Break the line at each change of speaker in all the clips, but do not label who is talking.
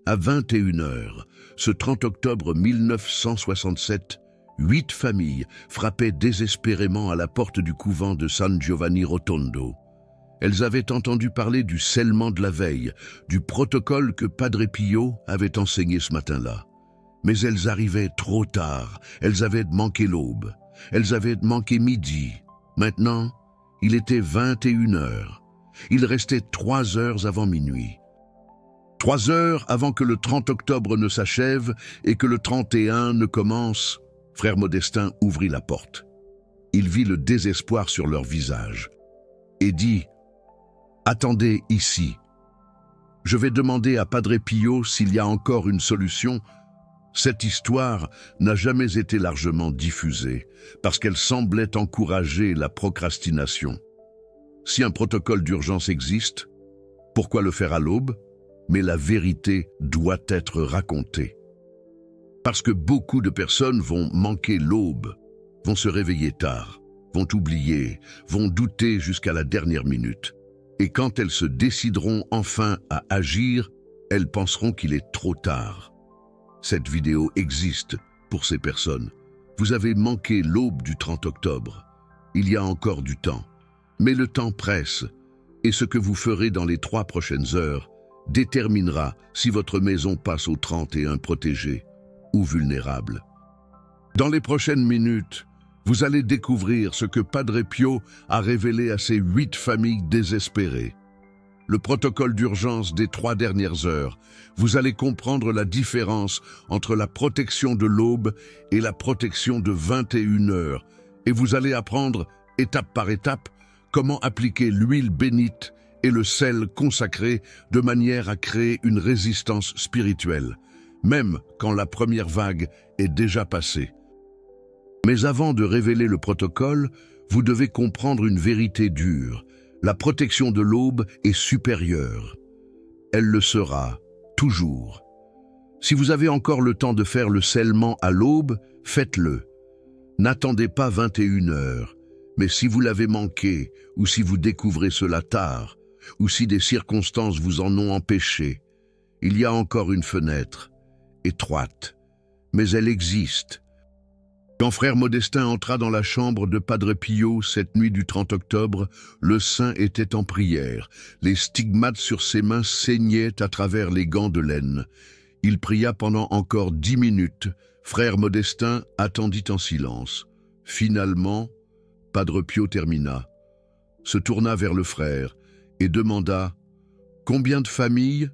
À 21 heures, ce 30 octobre 1967, 8 familles frappaient désespérément à la porte du couvent de San Giovanni Rotondo. Elles avaient entendu parler du scellement de la veille, du protocole que Padre Pio avait enseigné ce matin-là. Mais elles arrivaient trop tard, elles avaient manqué l'aube, elles avaient manqué midi. Maintenant, il était 21 heures. Il restait 3 heures avant minuit. 3 heures avant que le 30 octobre ne s'achève et que le 31 ne commence, frère Modestin ouvrit la porte. Il vit le désespoir sur leur visage et dit « Attendez ici. Je vais demander à Padre Pio s'il y a encore une solution. » Cette histoire n'a jamais été largement diffusée parce qu'elle semblait encourager la procrastination. Si un protocole d'urgence existe, pourquoi le faire à l'aube? Mais la vérité doit être racontée. Parce que beaucoup de personnes vont manquer l'aube, vont se réveiller tard, vont oublier, vont douter jusqu'à la dernière minute. Et quand elles se décideront enfin à agir, elles penseront qu'il est trop tard. Cette vidéo existe pour ces personnes. Vous avez manqué l'aube du 30 octobre. Il y a encore du temps. Mais le temps presse, et ce que vous ferez dans les 3 prochaines heures déterminera si votre maison passe au 31 protégé ou vulnérable. Dans les prochaines minutes, vous allez découvrir ce que Padre Pio a révélé à ces 8 familles désespérées. Le protocole d'urgence des 3 dernières heures, vous allez comprendre la différence entre la protection de l'aube et la protection de 21 heures, et vous allez apprendre, étape par étape, comment appliquer l'huile bénite et le sel consacré de manière à créer une résistance spirituelle, même quand la première vague est déjà passée. Mais avant de révéler le protocole, vous devez comprendre une vérité dure. La protection de l'aube est supérieure. Elle le sera, toujours. Si vous avez encore le temps de faire le scellement à l'aube, faites-le. N'attendez pas 21 heures, mais si vous l'avez manqué, ou si vous découvrez cela tard, ou si des circonstances vous en ont empêché, il y a encore une fenêtre, étroite, mais elle existe. Quand frère Modestin entra dans la chambre de Padre Pio cette nuit du 30 octobre, le saint était en prière. Les stigmates sur ses mains saignaient à travers les gants de laine. Il pria pendant encore 10 minutes. Frère Modestin attendit en silence. Finalement, Padre Pio termina, se tourna vers le frère et demanda « Combien de familles ?»«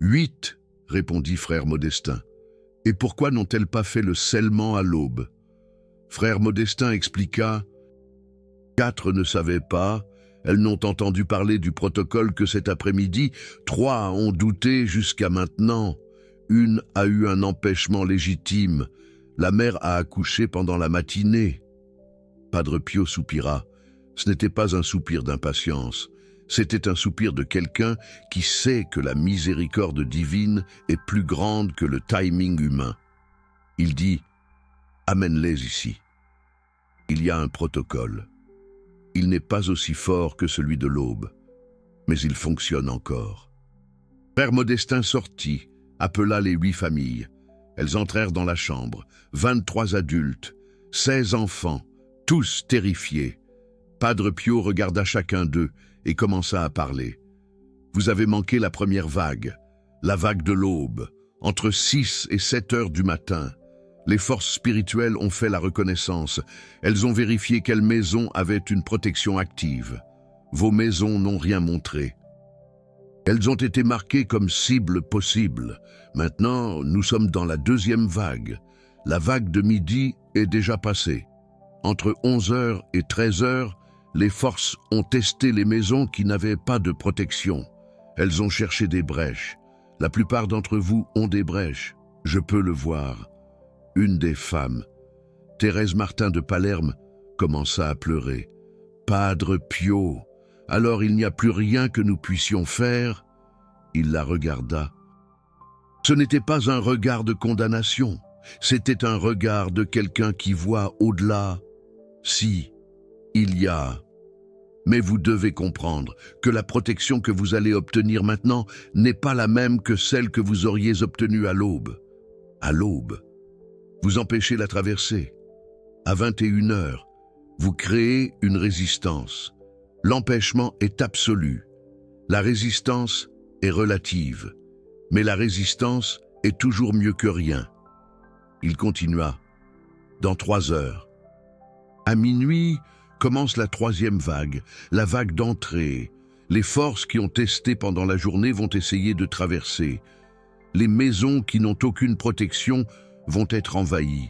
8, répondit frère Modestin. « Et pourquoi n'ont-elles pas fait le scellement à l'aube ?» Frère Modestin expliqua « 4 ne savaient pas, elles n'ont entendu parler du protocole que cet après-midi, 3 ont douté jusqu'à maintenant, 1 a eu un empêchement légitime, la mère a accouché pendant la matinée. » Padre Pio soupira. Ce n'était pas un soupir d'impatience, c'était un soupir de quelqu'un qui sait que la miséricorde divine est plus grande que le timing humain. Il dit « Amène-les ici. Il y a un protocole. Il n'est pas aussi fort que celui de l'aube, mais il fonctionne encore. » Frère Modestin sortit, appela les 8 familles. Elles entrèrent dans la chambre, 23 adultes, 16 enfants, tous terrifiés. Padre Pio regarda chacun d'eux et commença à parler. « Vous avez manqué la première vague, la vague de l'aube, entre 6 et 7 heures du matin. Les forces spirituelles ont fait la reconnaissance. Elles ont vérifié quelle maison avait une protection active. Vos maisons n'ont rien montré. Elles ont été marquées comme cibles possibles. Maintenant, nous sommes dans la 2e vague. La vague de midi est déjà passée. Entre 11 heures et 13 heures, les forces ont testé les maisons qui n'avaient pas de protection. Elles ont cherché des brèches. La plupart d'entre vous ont des brèches. Je peux le voir. » Une des femmes, Thérèse Martin de Palerme, commença à pleurer. « Padre Pio, alors il n'y a plus rien que nous puissions faire ?» Il la regarda. Ce n'était pas un regard de condamnation, c'était un regard de quelqu'un qui voit au-delà. Si, il y a Mais vous devez comprendre que la protection que vous allez obtenir maintenant n'est pas la même que celle que vous auriez obtenue à l'aube. À l'aube, vous empêchez la traversée. À 21 heures, vous créez une résistance. L'empêchement est absolu. La résistance est relative. Mais la résistance est toujours mieux que rien. Il continua. Dans 3 heures. À minuit commence la 3e vague, la vague d'entrée. Les forces qui ont testé pendant la journée vont essayer de traverser. Les maisons qui n'ont aucune protection vont être envahies.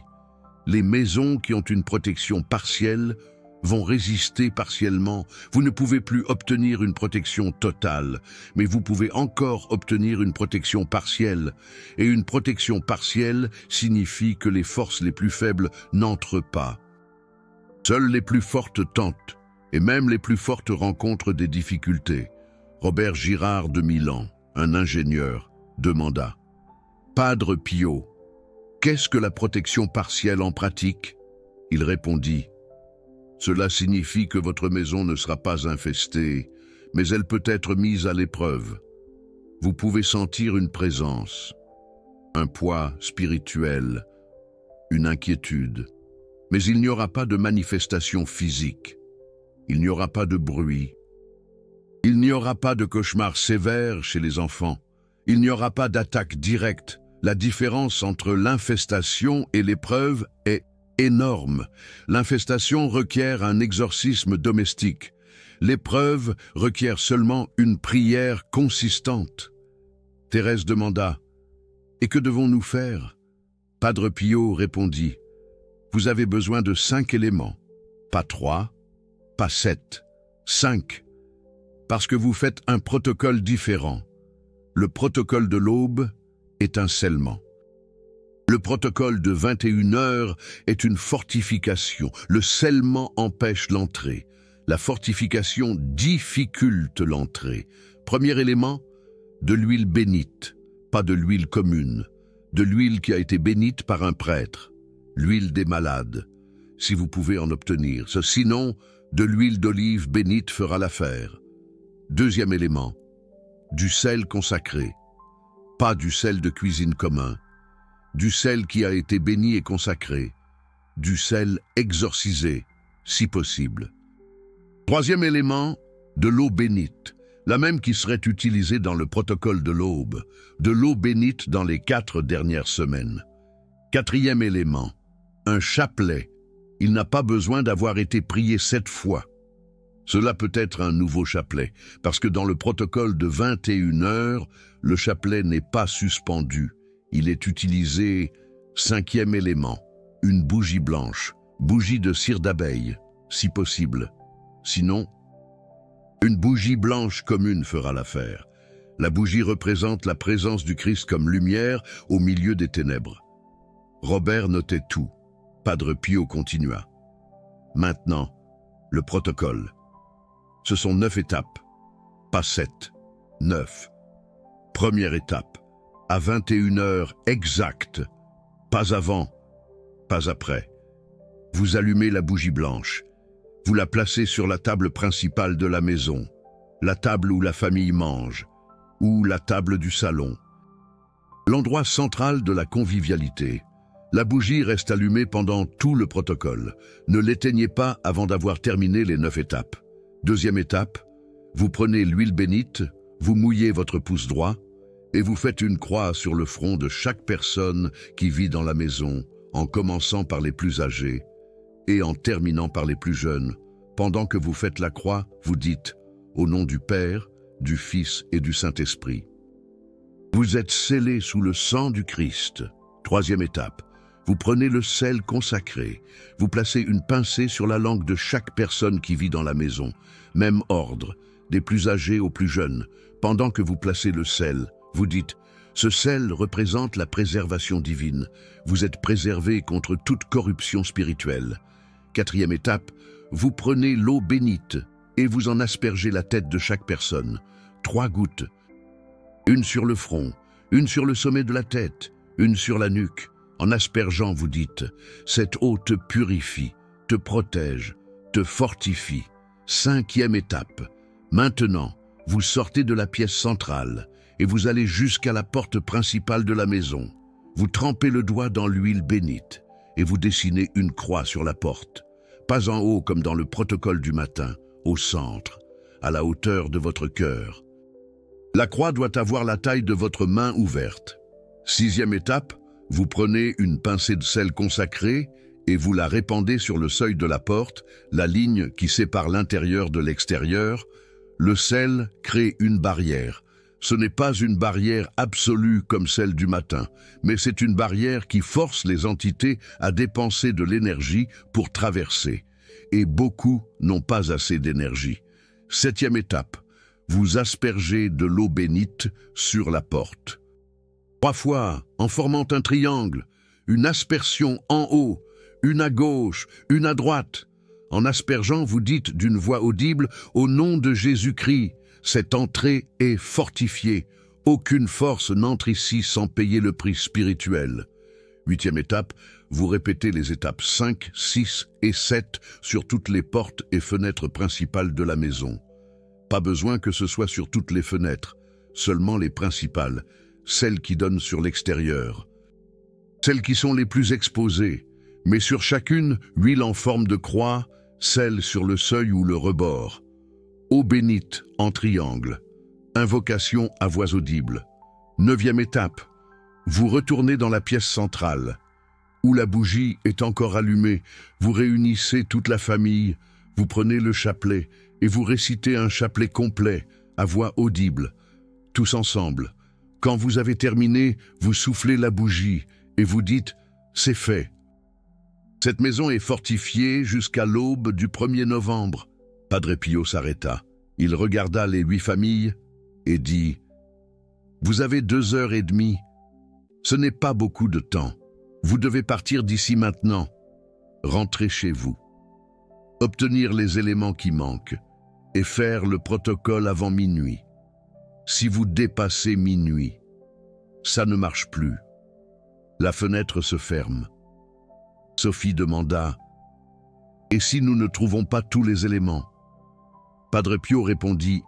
Les maisons qui ont une protection partielle vont résister partiellement. Vous ne pouvez plus obtenir une protection totale, mais vous pouvez encore obtenir une protection partielle. Et une protection partielle signifie que les forces les plus faibles n'entrent pas. Seules les plus fortes tentent, et même les plus fortes rencontrent des difficultés. Robert Girard de Milan, un ingénieur, demanda « Padre Pio, qu'est-ce que la protection partielle en pratique ?» Il répondit « Cela signifie que votre maison ne sera pas infestée, mais elle peut être mise à l'épreuve. Vous pouvez sentir une présence, un poids spirituel, une inquiétude. Mais il n'y aura pas de manifestation physique. Il n'y aura pas de bruit. Il n'y aura pas de cauchemars sévères chez les enfants. Il n'y aura pas d'attaque directe. La différence entre l'infestation et l'épreuve est énorme. L'infestation requiert un exorcisme domestique. L'épreuve requiert seulement une prière consistante. Thérèse demanda « Et que devons-nous faire ?» Padre Pio répondit « Vous avez besoin de 5 éléments, pas 3, pas 7, 5, parce que vous faites un protocole différent. Le protocole de l'aube est un scellement. Le protocole de 21 heures est une fortification. Le scellement empêche l'entrée. La fortification difficulte l'entrée. Premier élément, de l'huile bénite, pas de l'huile commune, de l'huile qui a été bénite par un prêtre. L'huile des malades, si vous pouvez en obtenir. Sinon, de l'huile d'olive bénite fera l'affaire. Deuxième élément, du sel consacré, pas du sel de cuisine commun, du sel qui a été béni et consacré, du sel exorcisé, si possible. Troisième élément, de l'eau bénite, la même qui serait utilisée dans le protocole de l'aube, de l'eau bénite dans les 4 dernières semaines. Quatrième élément, un chapelet. Il n'a pas besoin d'avoir été prié 7 fois. Cela peut être un nouveau chapelet, parce que dans le protocole de 21 heures, le chapelet n'est pas suspendu. Il est utilisé. 5e élément, une bougie blanche, bougie de cire d'abeille, si possible. Sinon, une bougie blanche commune fera l'affaire. La bougie représente la présence du Christ comme lumière au milieu des ténèbres. Robert notait tout. Padre Pio continua. Maintenant, le protocole. Ce sont 9 étapes, pas 7, 9. Première étape, à 21 heures exactes, pas avant, pas après. Vous allumez la bougie blanche. Vous la placez sur la table principale de la maison, la table où la famille mange, ou la table du salon. L'endroit central de la convivialité. La bougie reste allumée pendant tout le protocole. Ne l'éteignez pas avant d'avoir terminé les 9 étapes. Deuxième étape, vous prenez l'huile bénite, vous mouillez votre pouce droit et vous faites une croix sur le front de chaque personne qui vit dans la maison, en commençant par les plus âgés et en terminant par les plus jeunes. Pendant que vous faites la croix, vous dites « Au nom du Père, du Fils et du Saint-Esprit ». Vous êtes scellés sous le sang du Christ. Troisième étape. Vous prenez le sel consacré. Vous placez une pincée sur la langue de chaque personne qui vit dans la maison. Même ordre, des plus âgés aux plus jeunes. Pendant que vous placez le sel, vous dites « Ce sel représente la préservation divine. Vous êtes préservés contre toute corruption spirituelle. » Quatrième étape, vous prenez l'eau bénite et vous en aspergez la tête de chaque personne. 3 gouttes. Une sur le front, une sur le sommet de la tête, une sur la nuque. En aspergeant, vous dites « Cette eau te purifie, te protège, te fortifie. 5e étape. Maintenant, vous sortez de la pièce centrale et vous allez jusqu'à la porte principale de la maison. Vous trempez le doigt dans l'huile bénite et vous dessinez une croix sur la porte. Pas en haut comme dans le protocole du matin, au centre, à la hauteur de votre cœur. La croix doit avoir la taille de votre main ouverte. 6e étape, vous prenez une pincée de sel consacré et vous la répandez sur le seuil de la porte, la ligne qui sépare l'intérieur de l'extérieur. Le sel crée une barrière. Ce n'est pas une barrière absolue comme celle du matin, mais c'est une barrière qui force les entités à dépenser de l'énergie pour traverser. Et beaucoup n'ont pas assez d'énergie. 7e étape, vous aspergez de l'eau bénite sur la porte. 3 fois, en formant un triangle, une aspersion en haut, une à gauche, une à droite. En aspergeant, vous dites d'une voix audible, « Au nom de Jésus-Christ », cette entrée est fortifiée. Aucune force n'entre ici sans payer le prix spirituel. 8e étape, vous répétez les étapes 5, 6 et 7 sur toutes les portes et fenêtres principales de la maison. Pas besoin que ce soit sur toutes les fenêtres, seulement les principales, celles qui donnent sur l'extérieur. Celles qui sont les plus exposées, mais sur chacune, huile en forme de croix, celle sur le seuil ou le rebord. Eau bénite en triangle. Invocation à voix audible. 9e étape. Vous retournez dans la pièce centrale, où la bougie est encore allumée. Vous réunissez toute la famille, vous prenez le chapelet et vous récitez un chapelet complet, à voix audible, tous ensemble. Quand vous avez terminé, vous soufflez la bougie et vous dites « C'est fait ». Cette maison est fortifiée jusqu'à l'aube du 1er novembre. Padre Pio s'arrêta. Il regarda les 8 familles et dit « Vous avez 2 heures et demie. Ce n'est pas beaucoup de temps. Vous devez partir d'ici maintenant. Rentrez chez vous. Obtenir les éléments qui manquent et faire le protocole avant minuit. Si vous dépassez minuit, ça ne marche plus. La fenêtre se ferme. » Sophie demanda « Et si nous ne trouvons pas tous les éléments ?» Padre Pio répondit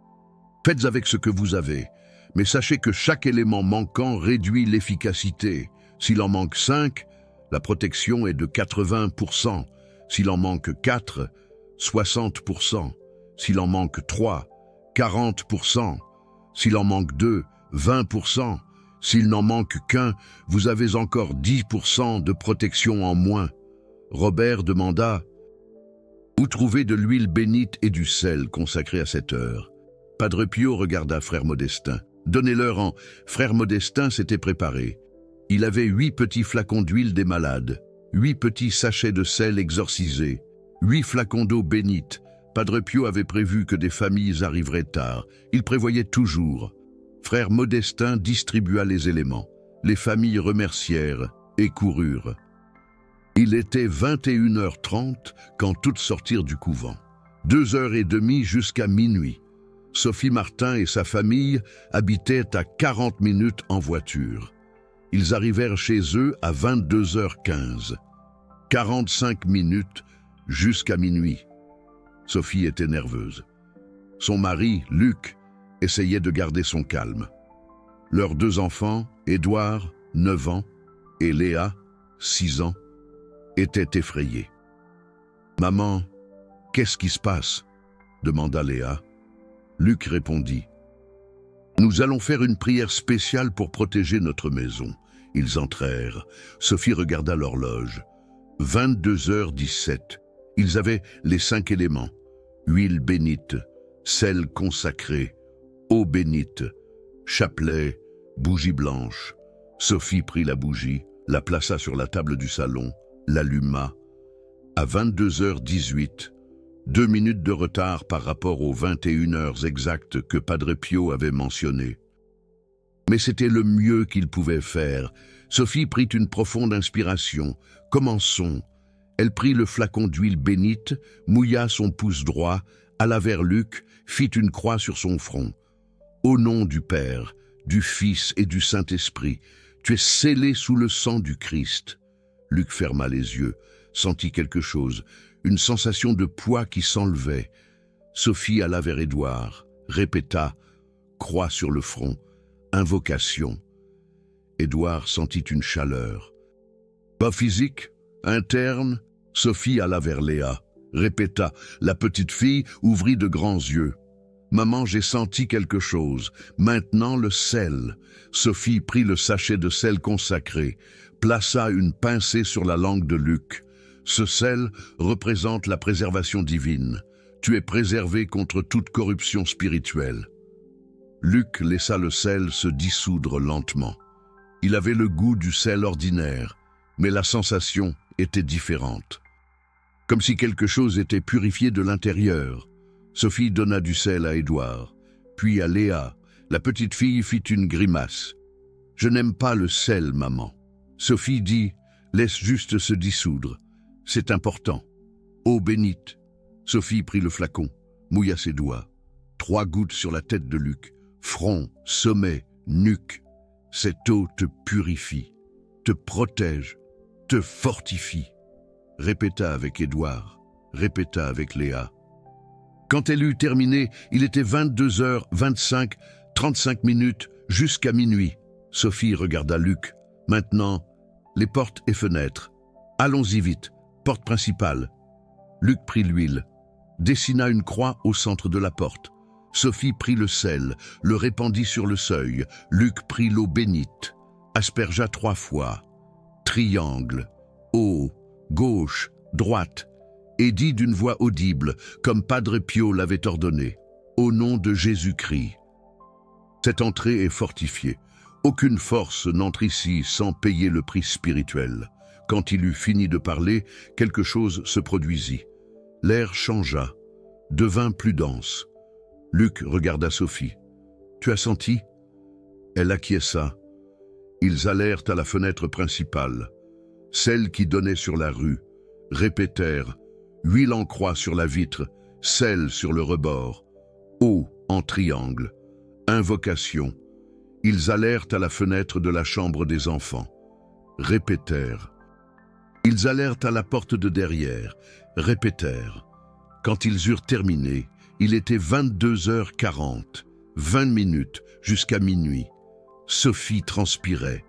« Faites avec ce que vous avez, mais sachez que chaque élément manquant réduit l'efficacité. S'il en manque 5, la protection est de 80%. S'il en manque 4, 60%. S'il en manque 3, 40%. S'il en manque 2, 20%. S'il n'en manque qu'un, vous avez encore 10% de protection en moins. » Robert demanda « Où trouver de l'huile bénite et du sel consacrés à cette heure ?» Padre Pio regarda Frère Modestin. « Donnez-leur en... » Frère Modestin s'était préparé. Il avait 8 petits flacons d'huile des malades, 8 petits sachets de sel exorcisés, 8 flacons d'eau bénite. Padre Pio avait prévu que des familles arriveraient tard. Il prévoyait toujours. Frère Modestin distribua les éléments. Les familles remercièrent et coururent. Il était 21h30 quand toutes sortirent du couvent. 2 heures et demie jusqu'à minuit. Sophie Martin et sa famille habitaient à 40 minutes en voiture. Ils arrivèrent chez eux à 22h15. 45 minutes jusqu'à minuit. Sophie était nerveuse. Son mari, Luc, essayait de garder son calme. Leurs 2 enfants, Édouard, 9 ans, et Léa, 6 ans, étaient effrayés. « Maman, qu'est-ce qui se passe ?» demanda Léa. Luc répondit « Nous allons faire une prière spéciale pour protéger notre maison. » Ils entrèrent. Sophie regarda l'horloge. 22h17. Ils avaient les 5 éléments. Huile bénite, sel consacré, eau bénite, chapelet, bougie blanche. Sophie prit la bougie, la plaça sur la table du salon, l'alluma. À 22h18, 2 minutes de retard par rapport aux 21h exactes que Padre Pio avait mentionnées. Mais c'était le mieux qu'il pouvait faire. Sophie prit une profonde inspiration. Commençons. Elle prit le flacon d'huile bénite, mouilla son pouce droit, alla vers Luc, fit une croix sur son front. « Au nom du Père, du Fils et du Saint-Esprit, tu es scellé sous le sang du Christ. » Luc ferma les yeux, sentit quelque chose. une sensation de poids qui s'enlevait. Sophie alla vers Édouard, répéta « croix sur le front, invocation ». Édouard sentit une chaleur. Pas physique, interne, Sophie alla vers Léa, répéta. La petite fille ouvrit de grands yeux. Maman, j'ai senti quelque chose. Maintenant le sel. Sophie prit le sachet de sel consacré, plaça une pincée sur la langue de Luc. Ce sel représente la préservation divine. Tu es préservé contre toute corruption spirituelle. Luc laissa le sel se dissoudre lentement. Il avait le goût du sel ordinaire, mais la sensation était différente. Comme si quelque chose était purifié de l'intérieur. Sophie donna du sel à Édouard, puis à Léa. La petite fille fit une grimace. « Je n'aime pas le sel, maman. » Sophie dit « Laisse juste se dissoudre. C'est important. » Eau bénite. Sophie prit le flacon, mouilla ses doigts. 3 gouttes sur la tête de Luc. Front, sommet, nuque. Cette eau te purifie, te protège, te fortifie. Répéta avec Édouard, répéta avec Léa. Quand elle eut terminé, il était 22h25, 35 minutes, jusqu'à minuit. Sophie regarda Luc. Maintenant, les portes et fenêtres. Allons-y vite, porte principale. Luc prit l'huile, dessina une croix au centre de la porte. Sophie prit le sel, le répandit sur le seuil. Luc prit l'eau bénite, aspergea 3 fois. Triangle, haut, gauche, droite, et dit d'une voix audible, comme Padre Pio l'avait ordonné, « Au nom de Jésus-Christ ». Cette entrée est fortifiée. Aucune force n'entre ici sans payer le prix spirituel. Quand il eut fini de parler, quelque chose se produisit. L'air changea, devint plus dense. Luc regarda Sophie. « Tu as senti ?» Elle acquiesça. Ils allèrent à la fenêtre principale, celle qui donnait sur la rue, répétèrent « Huile en croix sur la vitre, sel sur le rebord, eau en triangle, invocation ». Ils allèrent à la fenêtre de la chambre des enfants, répétèrent. Ils allèrent à la porte de derrière, répétèrent. Quand ils eurent terminé, il était 22h40, 20 minutes jusqu'à minuit. Sophie transpirait,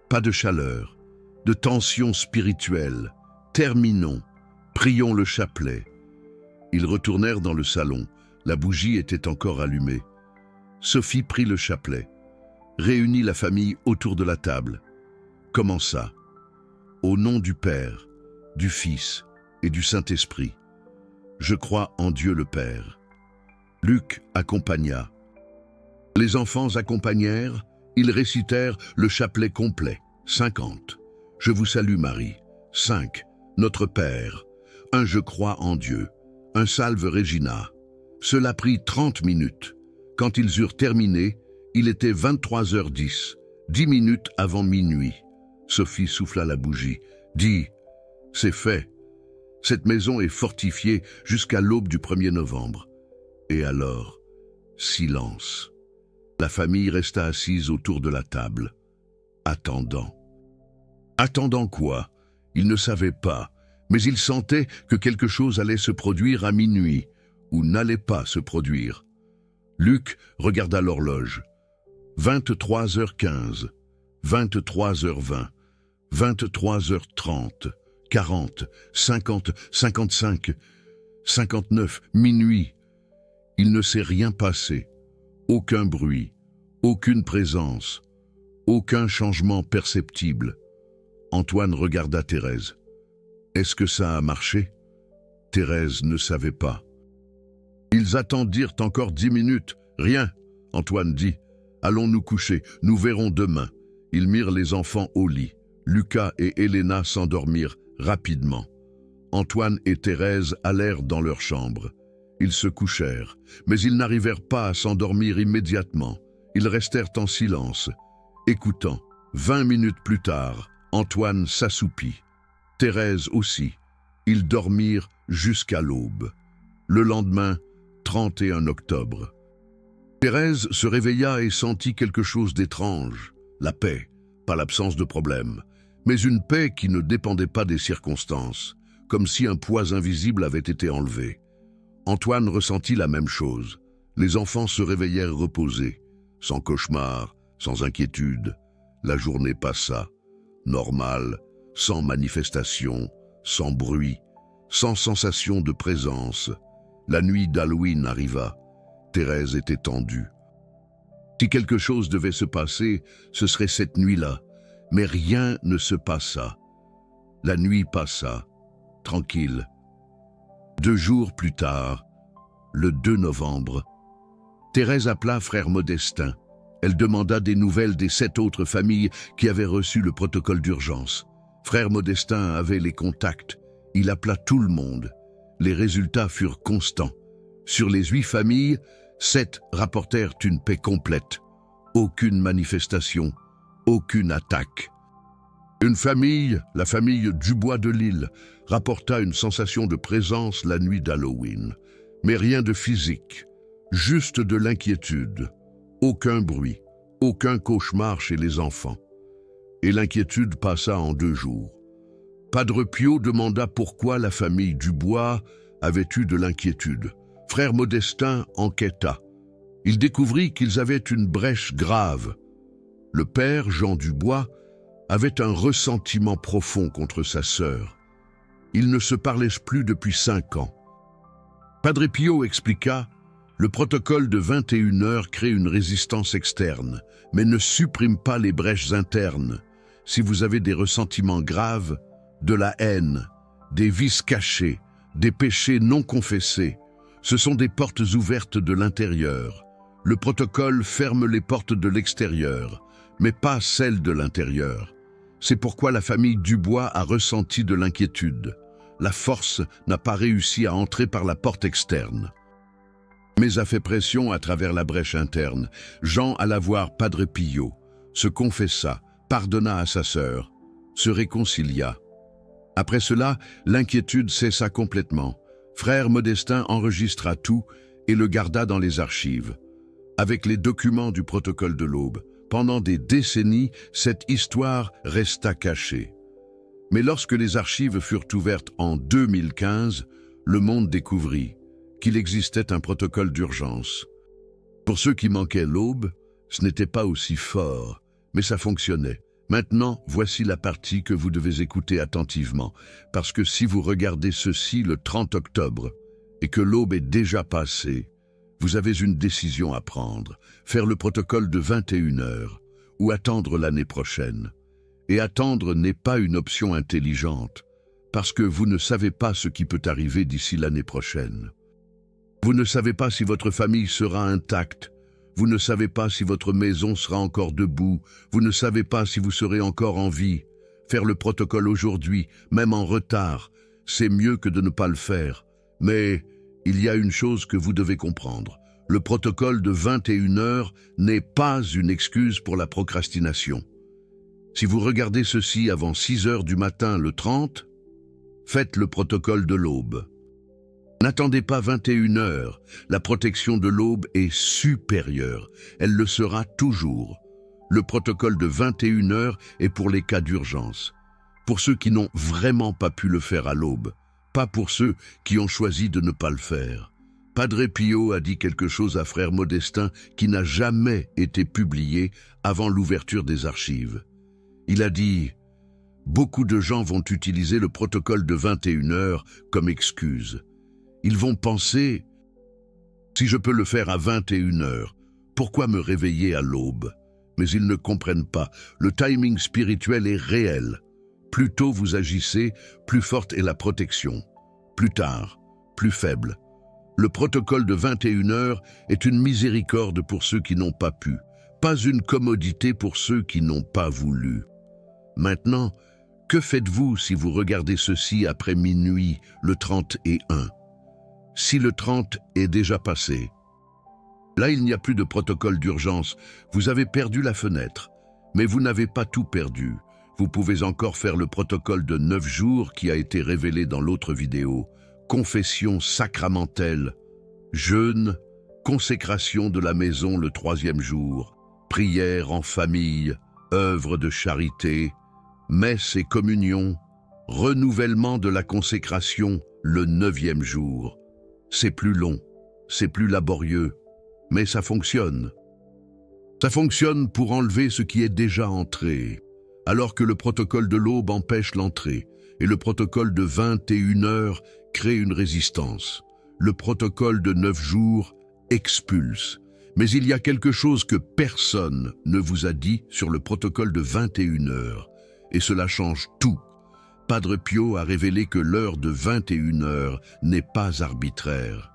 pas de chaleur, de tension spirituelle. Terminons, prions le chapelet. Ils retournèrent dans le salon, la bougie était encore allumée. Sophie prit le chapelet, réunit la famille autour de la table, commença. Au nom du Père, du Fils et du Saint-Esprit, je crois en Dieu le Père. Luc accompagna. Les enfants accompagnèrent, ils récitèrent le chapelet complet. 50. Je vous salue Marie. 5. Notre Père. 1. Je crois en Dieu. 1. Salve Regina. Cela prit 30 minutes. Quand ils eurent terminé, il était 23h10, 10 minutes avant minuit. Sophie souffla la bougie, dit « C'est fait. Cette maison est fortifiée jusqu'à l'aube du 1er novembre. » Et alors, silence. La famille resta assise autour de la table, attendant. Attendant quoi? Ils ne savaient pas, mais ils sentaient que quelque chose allait se produire à minuit, ou n'allait pas se produire. Luc regarda l'horloge. 23h15, 23h20, 23h30, 40, 50, 55, 59, minuit. Il ne s'est rien passé. Aucun bruit, aucune présence, aucun changement perceptible. Antoine regarda Thérèse. Est-ce que ça a marché? Thérèse ne savait pas. Ils attendirent encore 10 minutes. Rien, Antoine dit. Allons nous coucher, nous verrons demain. Ils mirent les enfants au lit. Lucas et Helena s'endormirent rapidement. Antoine et Thérèse allèrent dans leur chambre. Ils se couchèrent, mais ils n'arrivèrent pas à s'endormir immédiatement. Ils restèrent en silence, écoutant. 20 minutes plus tard, Antoine s'assoupit. Thérèse aussi. Ils dormirent jusqu'à l'aube. Le lendemain, 31 octobre. Thérèse se réveilla et sentit quelque chose d'étrange. La paix, pas l'absence de problème, mais une paix qui ne dépendait pas des circonstances, comme si un poids invisible avait été enlevé. Antoine ressentit la même chose. Les enfants se réveillèrent reposés, sans cauchemar, sans inquiétude. La journée passa, normale, sans manifestation, sans bruit, sans sensation de présence. La nuit d'Halloween arriva. Thérèse était tendue. Si quelque chose devait se passer, ce serait cette nuit-là. Mais rien ne se passa. La nuit passa, tranquille. 2 jours plus tard, le 2 novembre, Thérèse appela frère Modestin. Elle demanda des nouvelles des 7 autres familles qui avaient reçu le protocole d'urgence. Frère Modestin avait les contacts. Il appela tout le monde. Les résultats furent constants. Sur les 8 familles, 7 rapportèrent une paix complète. Aucune manifestation, aucune attaque. Une famille, la famille Dubois de Lille, rapporta une sensation de présence la nuit d'Halloween. Mais rien de physique, juste de l'inquiétude. Aucun bruit, aucun cauchemar chez les enfants. Et l'inquiétude passa en 2 jours. Padre Pio demanda pourquoi la famille Dubois avait eu de l'inquiétude. Frère Modestin enquêta. Il découvrit qu'ils avaient une brèche grave. Le père, Jean Dubois, avait un ressentiment profond contre sa sœur. Ils ne se parlaient plus depuis 5 ans. Padre Pio expliqua: le protocole de 21 heures crée une résistance externe, mais ne supprime pas les brèches internes. Si vous avez des ressentiments graves, de la haine, des vices cachés, des péchés non confessés, ce sont des portes ouvertes de l'intérieur. Le protocole ferme les portes de l'extérieur, mais pas celles de l'intérieur. C'est pourquoi la famille Dubois a ressenti de l'inquiétude. La force n'a pas réussi à entrer par la porte externe, mais a fait pression à travers la brèche interne. Jean alla voir Padre Pio, se confessa, pardonna à sa sœur, se réconcilia. Après cela, l'inquiétude cessa complètement. Frère Modestin enregistra tout et le garda dans les archives. Avec les documents du protocole de l'Aube, pendant des décennies, cette histoire resta cachée. Mais lorsque les archives furent ouvertes en 2015, le monde découvrit qu'il existait un protocole d'urgence. Pour ceux qui manquaient l'Aube, ce n'était pas aussi fort, mais ça fonctionnait. Maintenant, voici la partie que vous devez écouter attentivement, parce que si vous regardez ceci le 30 octobre et que l'Aube est déjà passée, vous avez une décision à prendre, faire le protocole de 21 heures ou attendre l'année prochaine. Et attendre n'est pas une option intelligente, parce que vous ne savez pas ce qui peut arriver d'ici l'année prochaine. Vous ne savez pas si votre famille sera intacte, vous ne savez pas si votre maison sera encore debout, vous ne savez pas si vous serez encore en vie. Faire le protocole aujourd'hui, même en retard, c'est mieux que de ne pas le faire. Mais il y a une chose que vous devez comprendre. Le protocole de 21 heures n'est pas une excuse pour la procrastination. Si vous regardez ceci avant 6 heures du matin le 30, faites le protocole de l'Aube. N'attendez pas 21 heures, la protection de l'Aube est supérieure, elle le sera toujours. Le protocole de 21 heures est pour les cas d'urgence, pour ceux qui n'ont vraiment pas pu le faire à l'Aube, pas pour ceux qui ont choisi de ne pas le faire. Padre Pio a dit quelque chose à frère Modestin qui n'a jamais été publié avant l'ouverture des archives. Il a dit « Beaucoup de gens vont utiliser le protocole de 21 heures comme excuse. Ils vont penser « Si je peux le faire à 21 heures, pourquoi me réveiller à l'aube ?» Mais ils ne comprennent pas. Le timing spirituel est réel. Plus tôt vous agissez, plus forte est la protection. Plus tard, plus faible. Le protocole de 21 heures est une miséricorde pour ceux qui n'ont pas pu, pas une commodité pour ceux qui n'ont pas voulu. Maintenant, que faites-vous si vous regardez ceci après minuit, le 31? Si le 30 est déjà passé, là il n'y a plus de protocole d'urgence, vous avez perdu la fenêtre, mais vous n'avez pas tout perdu. Vous pouvez encore faire le protocole de 9 jours qui a été révélé dans l'autre vidéo. Confession sacramentelle, jeûne, consécration de la maison le 3e jour, prière en famille, œuvre de charité, messe et communion, Renouvellement de la consécration le 9e jour. C'est plus long, c'est plus laborieux, mais ça fonctionne. Ça fonctionne pour enlever ce qui est déjà entré, alors que le protocole de l'aube empêche l'entrée, et le protocole de 21 heures crée une résistance. Le protocole de 9 jours expulse. Mais il y a quelque chose que personne ne vous a dit sur le protocole de 21 heures, et cela change tout. Padre Pio a révélé que l'heure de 21 heures n'est pas arbitraire.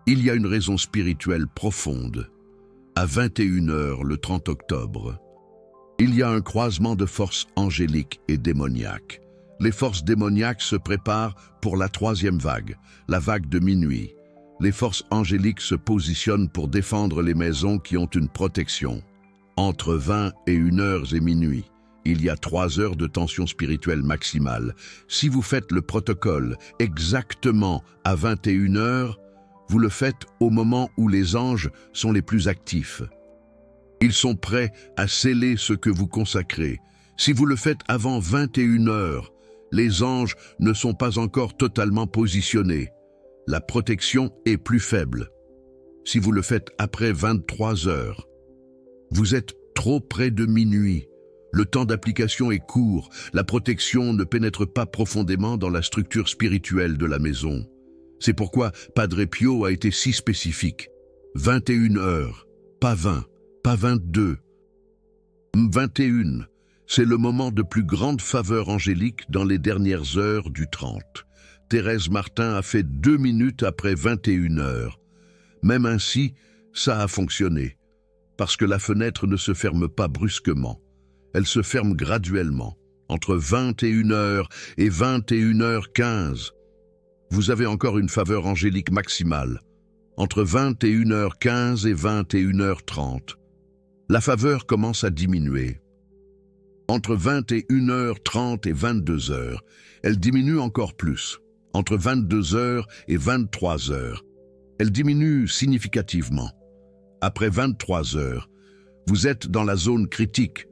Il y a une raison spirituelle profonde. À 21 heures, le 30 octobre, il y a un croisement de forces angéliques et démoniaques. Les forces démoniaques se préparent pour la 3e vague, la vague de minuit. Les forces angéliques se positionnent pour défendre les maisons qui ont une protection. Entre 21 heures et minuit, il y a 3 heures de tension spirituelle maximale. Si vous faites le protocole exactement à 21 heures, vous le faites au moment où les anges sont les plus actifs. Ils sont prêts à sceller ce que vous consacrez. Si vous le faites avant 21 heures, les anges ne sont pas encore totalement positionnés. La protection est plus faible. Si vous le faites après 23 heures, vous êtes trop près de minuit. Le temps d'application est court. La protection ne pénètre pas profondément dans la structure spirituelle de la maison. C'est pourquoi Padre Pio a été si spécifique. 21 heures, pas 20, pas 22. 21, c'est le moment de plus grande faveur angélique dans les dernières heures du 30. Thérèse Martin a fait 2 minutes après 21 heures. Même ainsi, ça a fonctionné, parce que la fenêtre ne se ferme pas brusquement. Elle se ferme graduellement, entre 21 heures et 21h15. Vous avez encore une faveur angélique maximale, entre 21h15 et 21h30. La faveur commence à diminuer. Entre 21h30 et 22h, elle diminue encore plus. Entre 22h et 23h, elle diminue significativement. Après 23h, vous êtes dans la zone critique.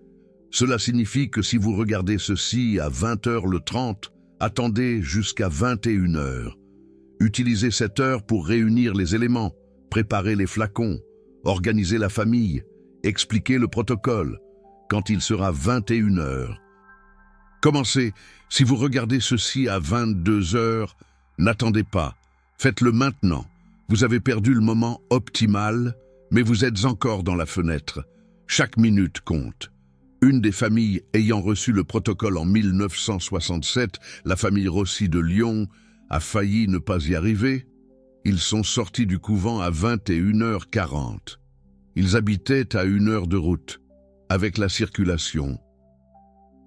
Cela signifie que si vous regardez ceci à 20h le 30, attendez jusqu'à 21h. Utilisez cette heure pour réunir les éléments, préparer les flacons, organiser la famille, expliquer le protocole, quand il sera 21h. Commencez, si vous regardez ceci à 22h, n'attendez pas, faites-le maintenant. Vous avez perdu le moment optimal, mais vous êtes encore dans la fenêtre. Chaque minute compte. Une des familles ayant reçu le protocole en 1967, la famille Rossi de Lyon, a failli ne pas y arriver. Ils sont sortis du couvent à 21h40. Ils habitaient à 1 heure de route, avec la circulation.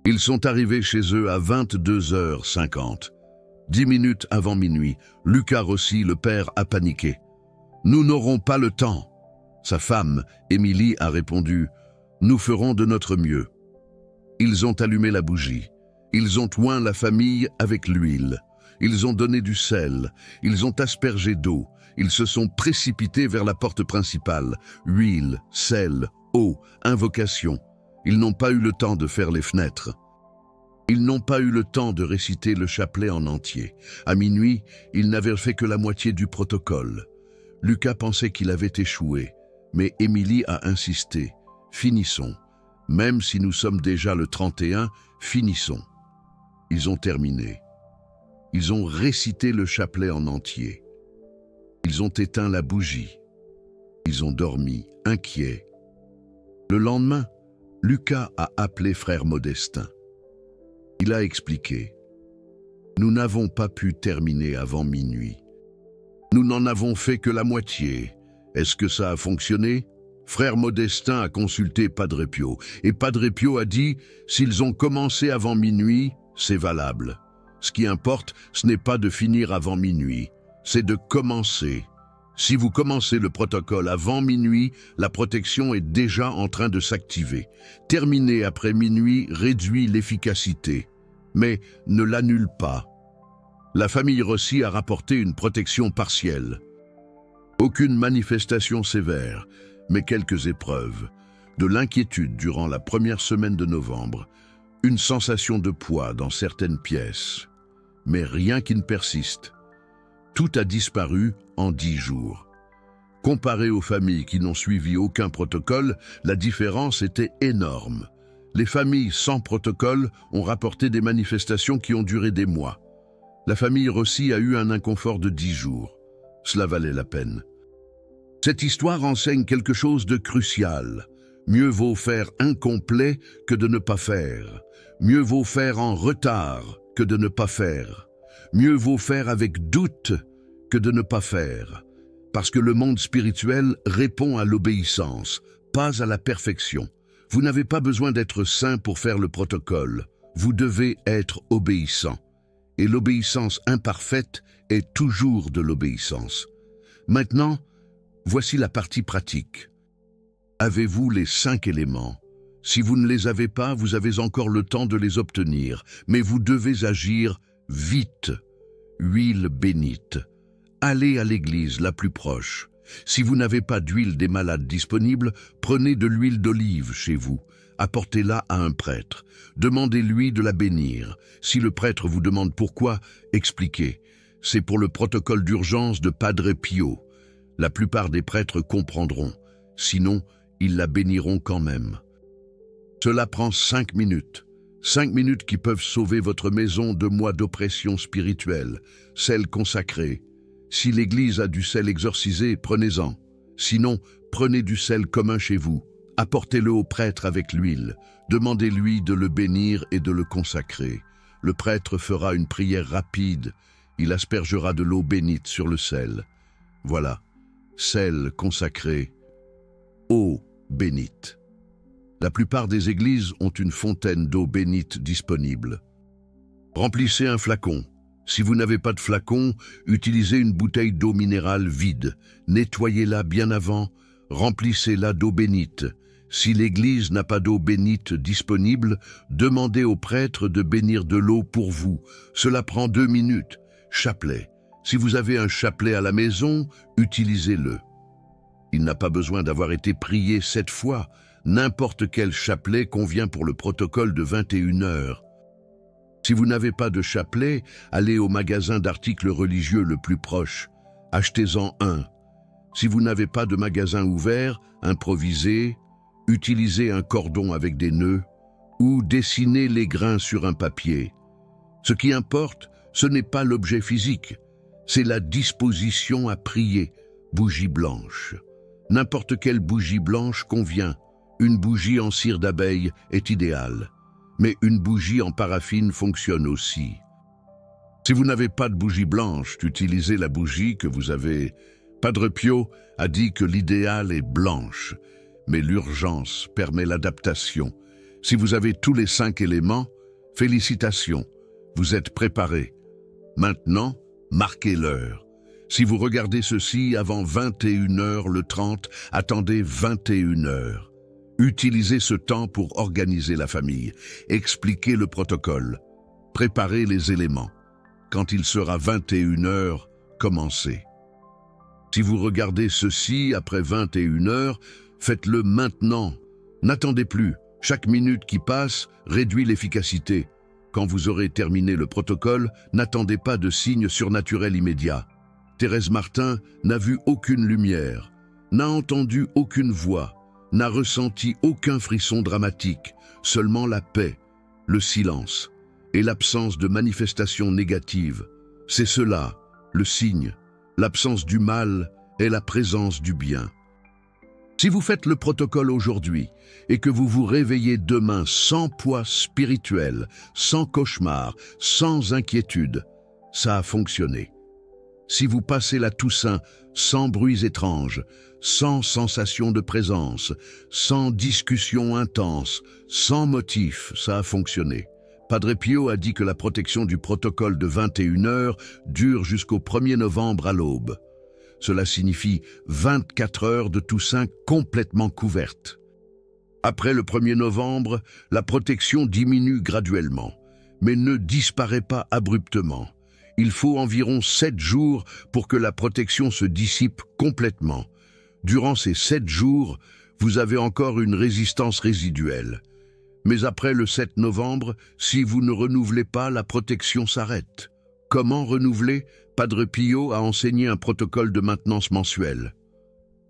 Ils sont arrivés chez eux à 22h50. 10 minutes avant minuit, Luca Rossi, le père, a paniqué. « Nous n'aurons pas le temps !» Sa femme, Émilie, a répondu « Nous ferons de notre mieux ». Ils ont allumé la bougie. Ils ont oint la famille avec l'huile. Ils ont donné du sel. Ils ont aspergé d'eau. Ils se sont précipités vers la porte principale. Huile, sel, eau, invocation. Ils n'ont pas eu le temps de faire les fenêtres. Ils n'ont pas eu le temps de réciter le chapelet en entier. À minuit, ils n'avaient fait que la moitié du protocole. Lucas pensait qu'il avait échoué, mais Émilie a insisté. Finissons. Même si nous sommes déjà le 31, finissons. Ils ont terminé. Ils ont récité le chapelet en entier. Ils ont éteint la bougie. Ils ont dormi, inquiets. Le lendemain, Lucas a appelé frère Modestin. Il a expliqué. Nous n'avons pas pu terminer avant minuit. Nous n'en avons fait que la moitié. Est-ce que ça a fonctionné? Frère Modestin a consulté Padre Pio, et Padre Pio a dit « S'ils ont commencé avant minuit, c'est valable. Ce qui importe, ce n'est pas de finir avant minuit, c'est de commencer. Si vous commencez le protocole avant minuit, la protection est déjà en train de s'activer. Terminer après minuit réduit l'efficacité, mais ne l'annule pas. » La famille Rossi a rapporté une protection partielle. Aucune manifestation sévère, mais quelques épreuves. De l'inquiétude durant la première semaine de novembre. une sensation de poids dans certaines pièces, mais rien qui ne persiste. Tout a disparu en 10 jours. Comparé aux familles qui n'ont suivi aucun protocole, la différence était énorme. Les familles sans protocole ont rapporté des manifestations qui ont duré des mois. La famille Rossi a eu un inconfort de 10 jours. Cela valait la peine. Cette histoire enseigne quelque chose de crucial. Mieux vaut faire incomplet que de ne pas faire. Mieux vaut faire en retard que de ne pas faire. Mieux vaut faire avec doute que de ne pas faire. Parce que le monde spirituel répond à l'obéissance, pas à la perfection. Vous n'avez pas besoin d'être saint pour faire le protocole. Vous devez être obéissant. Et l'obéissance imparfaite est toujours de l'obéissance. Maintenant, voici la partie pratique. Avez-vous les 5 éléments? Si vous ne les avez pas, vous avez encore le temps de les obtenir, mais vous devez agir vite. Huile bénite. Allez à l'église la plus proche. Si vous n'avez pas d'huile des malades disponible, prenez de l'huile d'olive chez vous. Apportez-la à un prêtre. Demandez-lui de la bénir. Si le prêtre vous demande pourquoi, expliquez. C'est pour le protocole d'urgence de Padre Pio. La plupart des prêtres comprendront. Sinon, ils la béniront quand même. Cela prend 5 minutes. 5 minutes qui peuvent sauver votre maison de mois d'oppression spirituelle, sel consacré. Si l'église a du sel exorcisé, prenez-en. Sinon, prenez du sel commun chez vous. Apportez-le au prêtre avec l'huile. Demandez-lui de le bénir et de le consacrer. Le prêtre fera une prière rapide. Il aspergera de l'eau bénite sur le sel. Voilà, sel consacré, eau bénite. La plupart des églises ont une fontaine d'eau bénite disponible. Remplissez un flacon. Si vous n'avez pas de flacon, utilisez une bouteille d'eau minérale vide. Nettoyez-la bien avant, remplissez-la d'eau bénite. Si l'église n'a pas d'eau bénite disponible, demandez au prêtre de bénir de l'eau pour vous. Cela prend 2 minutes. Chapelet. Si vous avez un chapelet à la maison, utilisez-le. Il n'a pas besoin d'avoir été prié 7 fois. N'importe quel chapelet convient pour le protocole de 21 heures. Si vous n'avez pas de chapelet, allez au magasin d'articles religieux le plus proche. Achetez-en un. Si vous n'avez pas de magasin ouvert, improvisez, utilisez un cordon avec des nœuds ou dessinez les grains sur un papier. Ce qui importe, ce n'est pas l'objet physique, c'est la disposition à prier. Bougie blanche. N'importe quelle bougie blanche convient. Une bougie en cire d'abeille est idéale. Mais une bougie en paraffine fonctionne aussi. Si vous n'avez pas de bougie blanche, utilisez la bougie que vous avez. Padre Pio a dit que l'idéal est blanche, mais l'urgence permet l'adaptation. Si vous avez tous les 5 éléments, félicitations, vous êtes préparés. Maintenant, marquez l'heure. Si vous regardez ceci avant 21 heures le 30, attendez 21 heures. Utilisez ce temps pour organiser la famille, expliquer le protocole, préparer les éléments. Quand il sera 21 heures, commencez. Si vous regardez ceci après 21 heures, faites-le maintenant. N'attendez plus. Chaque minute qui passe réduit l'efficacité. Quand vous aurez terminé le protocole, n'attendez pas de signes surnaturels immédiats. Thérèse Martin n'a vu aucune lumière, n'a entendu aucune voix, n'a ressenti aucun frisson dramatique, seulement la paix, le silence et l'absence de manifestations négatives. C'est cela, le signe. L'absence du mal est la présence du bien. Si vous faites le protocole aujourd'hui et que vous vous réveillez demain sans poids spirituel, sans cauchemar, sans inquiétude, ça a fonctionné. Si vous passez la Toussaint sans bruits étranges, sans sensation de présence, sans discussion intense, sans motif, ça a fonctionné. Padre Pio a dit que la protection du protocole de 21 heures dure jusqu'au 1er novembre à l'aube. Cela signifie 24 heures de Toussaint complètement couvertes. Après le 1er novembre, la protection diminue graduellement, mais ne disparaît pas abruptement. Il faut environ 7 jours pour que la protection se dissipe complètement. Durant ces 7 jours, vous avez encore une résistance résiduelle. Mais après le 7 novembre, si vous ne renouvelez pas, la protection s'arrête. Comment renouveler? Padre Pio a enseigné un protocole de maintenance mensuel.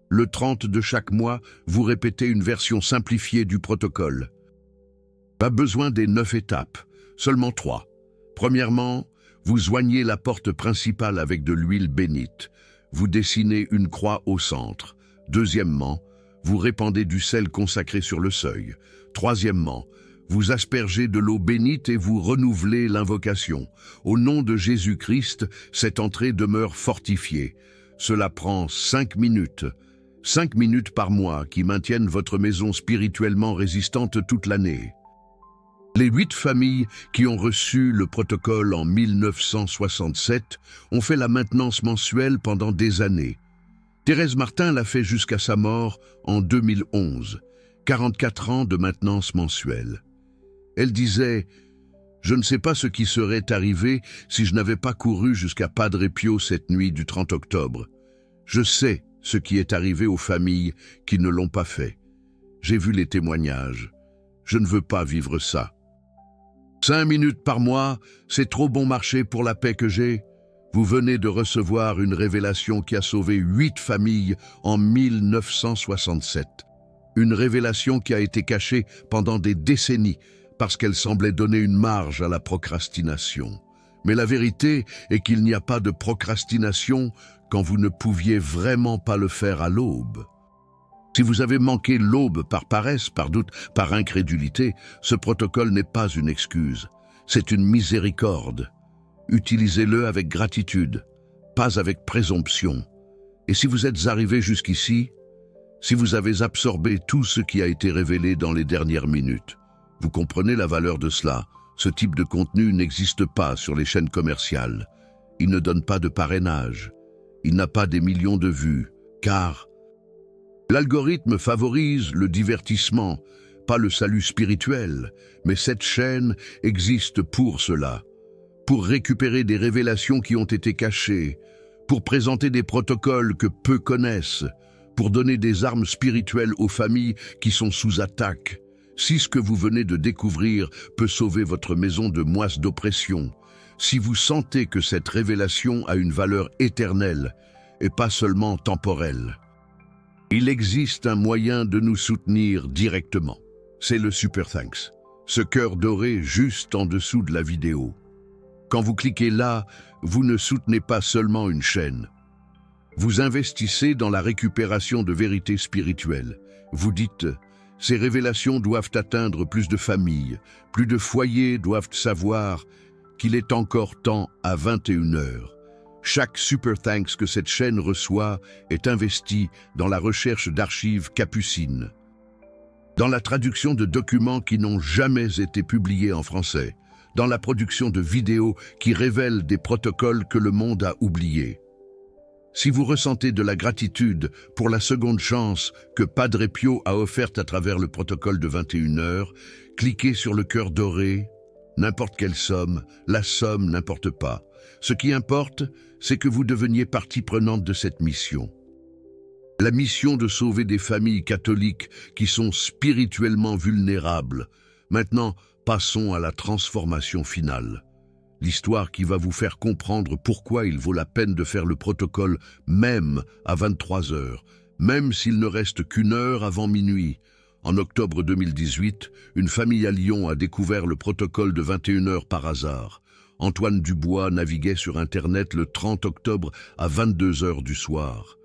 Le 30 de chaque mois, vous répétez une version simplifiée du protocole. Pas besoin des 9 étapes, seulement 3. Premièrement, vous oignez la porte principale avec de l'huile bénite. Vous dessinez une croix au centre. Deuxièmement, vous répandez du sel consacré sur le seuil. Troisièmement, vous aspergez de l'eau bénite et vous renouvelez l'invocation. Au nom de Jésus-Christ, cette entrée demeure fortifiée. Cela prend 5 minutes. 5 minutes par mois qui maintiennent votre maison spirituellement résistante toute l'année. Les 8 familles qui ont reçu le protocole en 1967 ont fait la maintenance mensuelle pendant des années. Thérèse Martin l'a fait jusqu'à sa mort en 2011. 44 ans de maintenance mensuelle. Elle disait « Je ne sais pas ce qui serait arrivé si je n'avais pas couru jusqu'à Padre Pio cette nuit du 30 octobre. Je sais ce qui est arrivé aux familles qui ne l'ont pas fait. J'ai vu les témoignages. Je ne veux pas vivre ça. 5 minutes par mois, c'est trop bon marché pour la paix que j'ai. Vous venez de recevoir une révélation qui a sauvé 8 familles en 1967. Une révélation qui a été cachée pendant des décennies parce qu'elle semblait donner une marge à la procrastination. Mais la vérité est qu'il n'y a pas de procrastination quand vous ne pouviez vraiment pas le faire à l'aube. Si vous avez manqué l'aube par paresse, par doute, par incrédulité, ce protocole n'est pas une excuse. C'est une miséricorde. Utilisez-le avec gratitude, pas avec présomption. Et si vous êtes arrivé jusqu'ici, si vous avez absorbé tout ce qui a été révélé dans les dernières minutes, vous comprenez la valeur de cela. Ce type de contenu n'existe pas sur les chaînes commerciales. Il ne donne pas de parrainage. Il n'a pas des millions de vues, car l'algorithme favorise le divertissement, pas le salut spirituel. Mais cette chaîne existe pour cela, pour récupérer des révélations qui ont été cachées, pour présenter des protocoles que peu connaissent, pour donner des armes spirituelles aux familles qui sont sous attaque. Si ce que vous venez de découvrir peut sauver votre maison de moisses d'oppression, si vous sentez que cette révélation a une valeur éternelle et pas seulement temporelle, il existe un moyen de nous soutenir directement. C'est le Super Thanks, ce cœur doré juste en dessous de la vidéo. Quand vous cliquez là, vous ne soutenez pas seulement une chaîne. Vous investissez dans la récupération de vérités spirituelles. Vous dites « Ces révélations doivent atteindre plus de familles, plus de foyers doivent savoir qu'il est encore temps à 21h. » Chaque Super Thanks que cette chaîne reçoit est investi dans la recherche d'archives capucines, dans la traduction de documents qui n'ont jamais été publiés en français, dans la production de vidéos qui révèlent des protocoles que le monde a oubliés. Si vous ressentez de la gratitude pour la seconde chance que Padre Pio a offerte à travers le protocole de 21h, cliquez sur le cœur doré, n'importe quelle somme, la somme n'importe pas. Ce qui importe, c'est que vous deveniez partie prenante de cette mission. La mission de sauver des familles catholiques qui sont spirituellement vulnérables. Maintenant, passons à la transformation finale. L'histoire qui va vous faire comprendre pourquoi il vaut la peine de faire le protocole même à 23h, même s'il ne reste qu'une heure avant minuit. En octobre 2018, une famille à Lyon a découvert le protocole de 21h par hasard. Antoine Dubois naviguait sur Internet le 30 octobre à 22h du soir.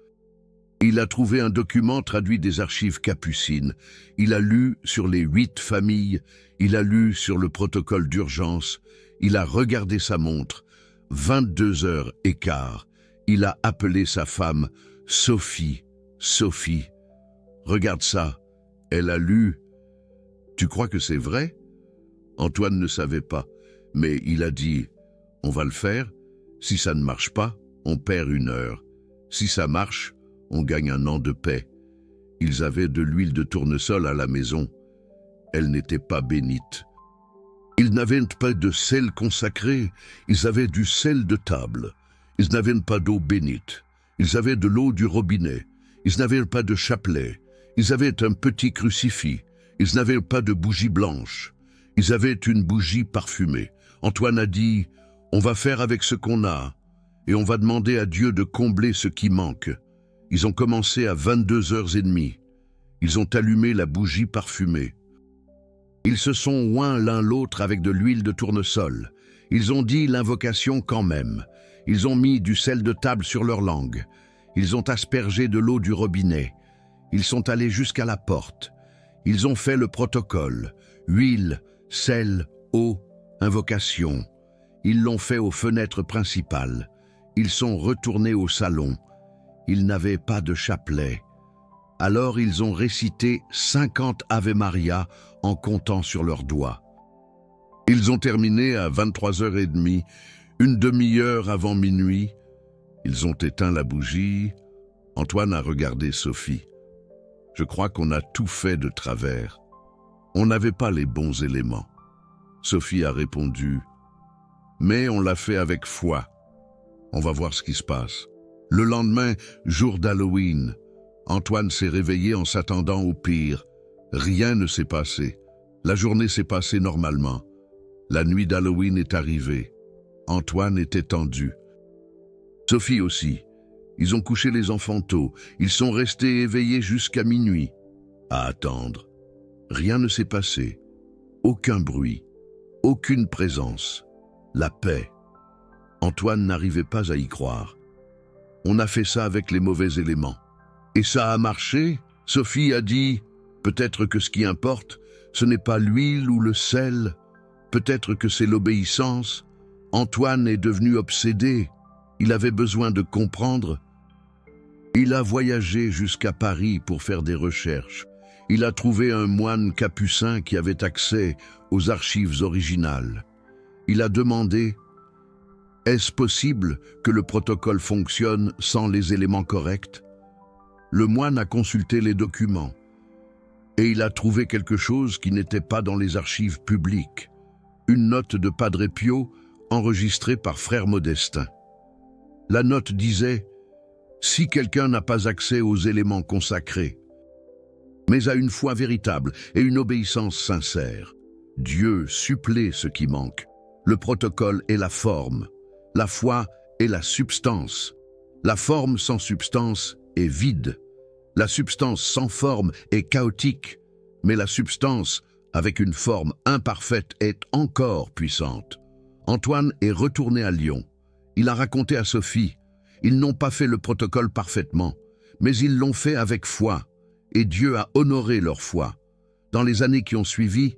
Il a trouvé un document traduit des archives capucines. Il a lu sur les 8 familles, il a lu sur le protocole d'urgence, il a regardé sa montre, 22h15. Il a appelé sa femme, Sophie. Sophie, regarde ça, elle a lu. Tu crois que c'est vrai? Antoine ne savait pas, mais il a dit, on va le faire. Si ça ne marche pas, on perd 1 heure. Si ça marche, on gagne 1 an de paix. Ils avaient de l'huile de tournesol à la maison. Elle n'était pas bénite. Ils n'avaient pas de sel consacré, ils avaient du sel de table. Ils n'avaient pas d'eau bénite. Ils avaient de l'eau du robinet. Ils n'avaient pas de chapelet. Ils avaient un petit crucifix. Ils n'avaient pas de bougie blanche. Ils avaient une bougie parfumée. Antoine a dit « On va faire avec ce qu'on a et on va demander à Dieu de combler ce qui manque. » Ils ont commencé à 22h30. Ils ont allumé la bougie parfumée. Ils se sont oints l'un l'autre avec de l'huile de tournesol. Ils ont dit l'invocation quand même. Ils ont mis du sel de table sur leur langue. Ils ont aspergé de l'eau du robinet. Ils sont allés jusqu'à la porte. Ils ont fait le protocole. Huile, sel, eau, invocation. Ils l'ont fait aux fenêtres principales. Ils sont retournés au salon. Ils n'avaient pas de chapelet. Alors ils ont récité 50 Ave Maria en comptant sur leurs doigts. Ils ont terminé à 23h30, une demi-heure avant minuit. Ils ont éteint la bougie. Antoine a regardé Sophie. Je crois qu'on a tout fait de travers. On n'avait pas les bons éléments. Sophie a répondu, mais on l'a fait avec foi. On va voir ce qui se passe. Le lendemain, jour d'Halloween, Antoine s'est réveillé en s'attendant au pire. Rien ne s'est passé. La journée s'est passée normalement. La nuit d'Halloween est arrivée. Antoine était tendu. Sophie aussi. Ils ont couché les enfants tôt. Ils sont restés éveillés jusqu'à minuit. À attendre. Rien ne s'est passé. Aucun bruit. Aucune présence. La paix. Antoine n'arrivait pas à y croire. On a fait ça avec les mauvais éléments. Et ça a marché. Sophie a dit, peut-être que ce qui importe, ce n'est pas l'huile ou le sel. Peut-être que c'est l'obéissance. Antoine est devenu obsédé. Il avait besoin de comprendre. Il a voyagé jusqu'à Paris pour faire des recherches. Il a trouvé un moine capucin qui avait accès aux archives originales. Il a demandé « Est-ce possible que le protocole fonctionne sans les éléments corrects ?» Le moine a consulté les documents et il a trouvé quelque chose qui n'était pas dans les archives publiques. Une note de Padre Pio enregistrée par Frère Modestin. La note disait « Si quelqu'un n'a pas accès aux éléments consacrés, mais à une foi véritable et une obéissance sincère, Dieu supplée ce qui manque. Le protocole est la forme, la foi est la substance. La forme sans substance est vide. La substance sans forme est chaotique, mais la substance avec une forme imparfaite est encore puissante. » Antoine est retourné à Lyon. Il a raconté à Sophie. Ils n'ont pas fait le protocole parfaitement, mais ils l'ont fait avec foi, et Dieu a honoré leur foi. Dans les années qui ont suivi,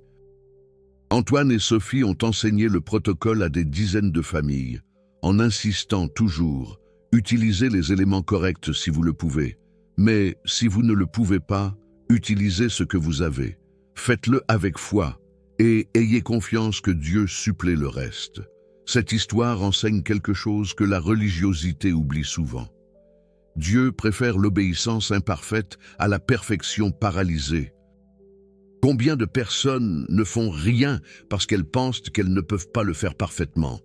Antoine et Sophie ont enseigné le protocole à des dizaines de familles, en insistant toujours, utilisez les éléments corrects si vous le pouvez. Mais si vous ne le pouvez pas, utilisez ce que vous avez. Faites-le avec foi et ayez confiance que Dieu supplée le reste. Cette histoire enseigne quelque chose que la religiosité oublie souvent. Dieu préfère l'obéissance imparfaite à la perfection paralysée. Combien de personnes ne font rien parce qu'elles pensent qu'elles ne peuvent pas le faire parfaitement?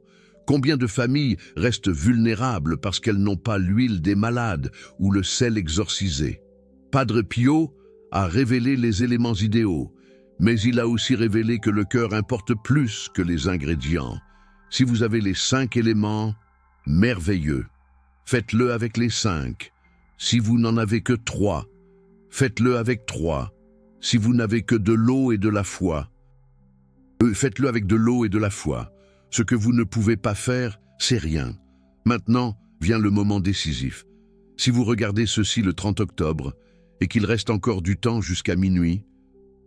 Combien de familles restent vulnérables parce qu'elles n'ont pas l'huile des malades ou le sel exorcisé? Padre Pio a révélé les éléments idéaux, mais il a aussi révélé que le cœur importe plus que les ingrédients. Si vous avez les 5 éléments, merveilleux. Faites-le avec les 5. Si vous n'en avez que 3, faites-le avec 3. Si vous n'avez que de l'eau et de la foi, faites-le avec de l'eau et de la foi. Ce que vous ne pouvez pas faire, c'est rien. Maintenant vient le moment décisif. Si vous regardez ceci le 30 octobre et qu'il reste encore du temps jusqu'à minuit,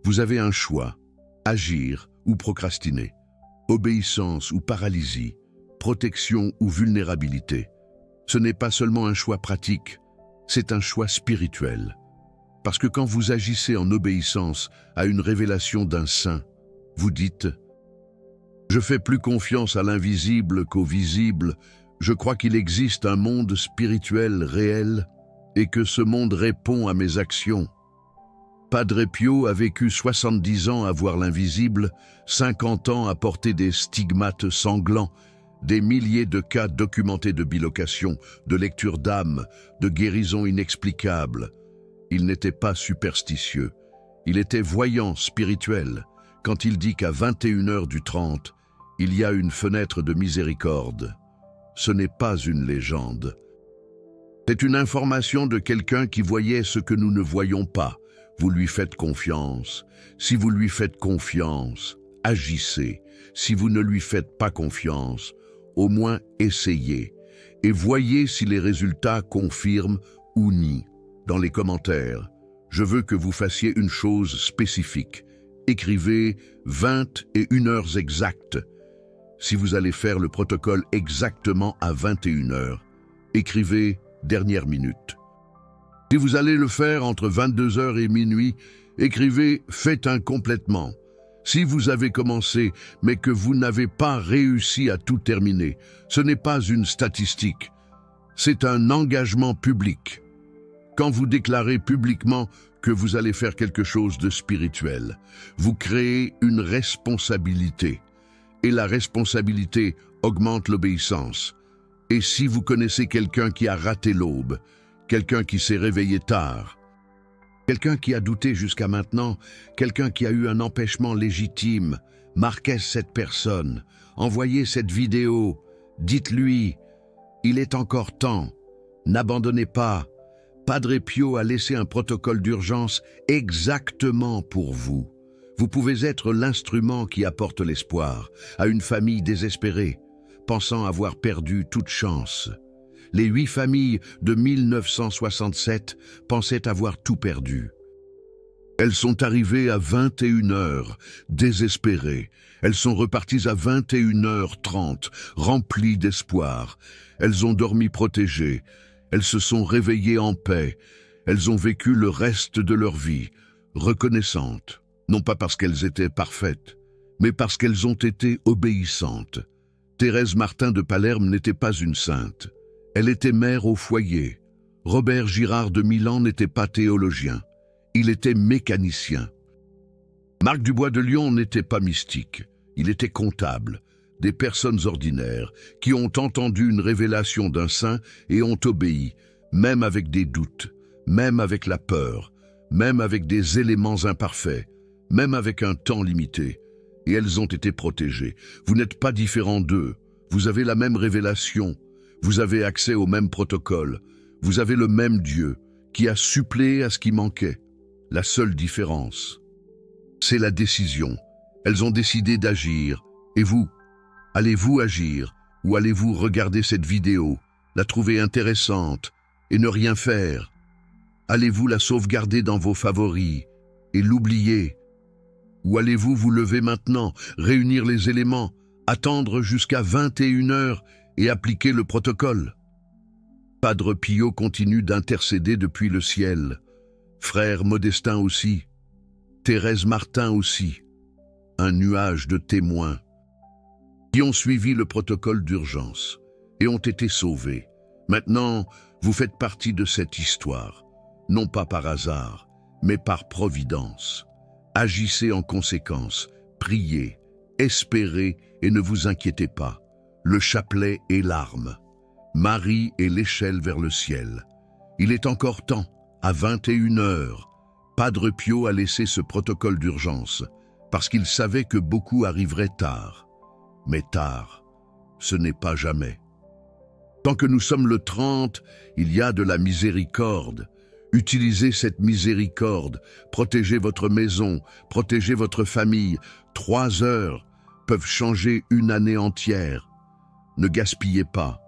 vous avez un choix, agir ou procrastiner, obéissance ou paralysie, protection ou vulnérabilité. Ce n'est pas seulement un choix pratique, c'est un choix spirituel. Parce que quand vous agissez en obéissance à une révélation d'un saint, vous dites « Je fais plus confiance à l'invisible qu'au visible, je crois qu'il existe un monde spirituel réel et que ce monde répond à mes actions. » Padre Pio a vécu 70 ans à voir l'invisible, 50 ans à porter des stigmates sanglants, des milliers de cas documentés de bilocation, de lecture d'âme, de guérison inexplicable. Il n'était pas superstitieux. Il était voyant spirituel quand il dit qu'à 21h du 30, il y a une fenêtre de miséricorde. Ce n'est pas une légende. C'est une information de quelqu'un qui voyait ce que nous ne voyons pas. Vous lui faites confiance. Si vous lui faites confiance, agissez. Si vous ne lui faites pas confiance, au moins essayez. Et voyez si les résultats confirment ou nient. Dans les commentaires, je veux que vous fassiez une chose spécifique. Écrivez 21 heures exactes. Si vous allez faire le protocole exactement à 21 heures, écrivez dernière minute. Si vous allez le faire entre 22 heures et minuit, écrivez faites un complètement. Si vous avez commencé, mais que vous n'avez pas réussi à tout terminer, ce n'est pas une statistique, c'est un engagement public. Quand vous déclarez publiquement que vous allez faire quelque chose de spirituel, vous créez une responsabilité. Et la responsabilité augmente l'obéissance. Et si vous connaissez quelqu'un qui a raté l'aube, quelqu'un qui s'est réveillé tard, quelqu'un qui a douté jusqu'à maintenant, quelqu'un qui a eu un empêchement légitime, marquez cette personne, envoyez cette vidéo, dites-lui, il est encore temps, n'abandonnez pas. Padre Pio a laissé un protocole d'urgence exactement pour vous. Vous pouvez être l'instrument qui apporte l'espoir à une famille désespérée, pensant avoir perdu toute chance. Les 8 familles de 1967 pensaient avoir tout perdu. Elles sont arrivées à 21 heures, désespérées. Elles sont reparties à 21h30, remplies d'espoir. Elles ont dormi protégées. Elles se sont réveillées en paix. Elles ont vécu le reste de leur vie, reconnaissantes. Non pas parce qu'elles étaient parfaites, mais parce qu'elles ont été obéissantes. Thérèse Martin de Palerme n'était pas une sainte. Elle était mère au foyer. Robert Girard de Milan n'était pas théologien. Il était mécanicien. Marc Dubois de Lyon n'était pas mystique. Il était comptable. Des personnes ordinaires qui ont entendu une révélation d'un saint et ont obéi, même avec des doutes, même avec la peur, même avec des éléments imparfaits, même avec un temps limité, et elles ont été protégées. Vous n'êtes pas différents d'eux, vous avez la même révélation, vous avez accès au même protocole, vous avez le même Dieu qui a suppléé à ce qui manquait. La seule différence, c'est la décision. Elles ont décidé d'agir, et vous, allez-vous agir ou allez-vous regarder cette vidéo, la trouver intéressante et ne rien faire? Allez-vous la sauvegarder dans vos favoris et l'oublier? Ou allez-vous vous lever maintenant, réunir les éléments, attendre jusqu'à 21 heures et appliquer le protocole? Padre Pio continue d'intercéder depuis le ciel. Frère Modestin aussi. Thérèse Martin aussi. Un nuage de témoins qui ont suivi le protocole d'urgence et ont été sauvés. Maintenant, vous faites partie de cette histoire, non pas par hasard, mais par providence. Agissez en conséquence, priez, espérez et ne vous inquiétez pas. Le chapelet et l'arme. Marie est l'échelle vers le ciel. Il est encore temps, à 21 heures. Padre Pio a laissé ce protocole d'urgence parce qu'il savait que beaucoup arriveraient tard. Mais tard, ce n'est pas jamais. Tant que nous sommes le 30, il y a de la miséricorde. Utilisez cette miséricorde, protégez votre maison, protégez votre famille. 3 heures peuvent changer une année entière. Ne gaspillez pas.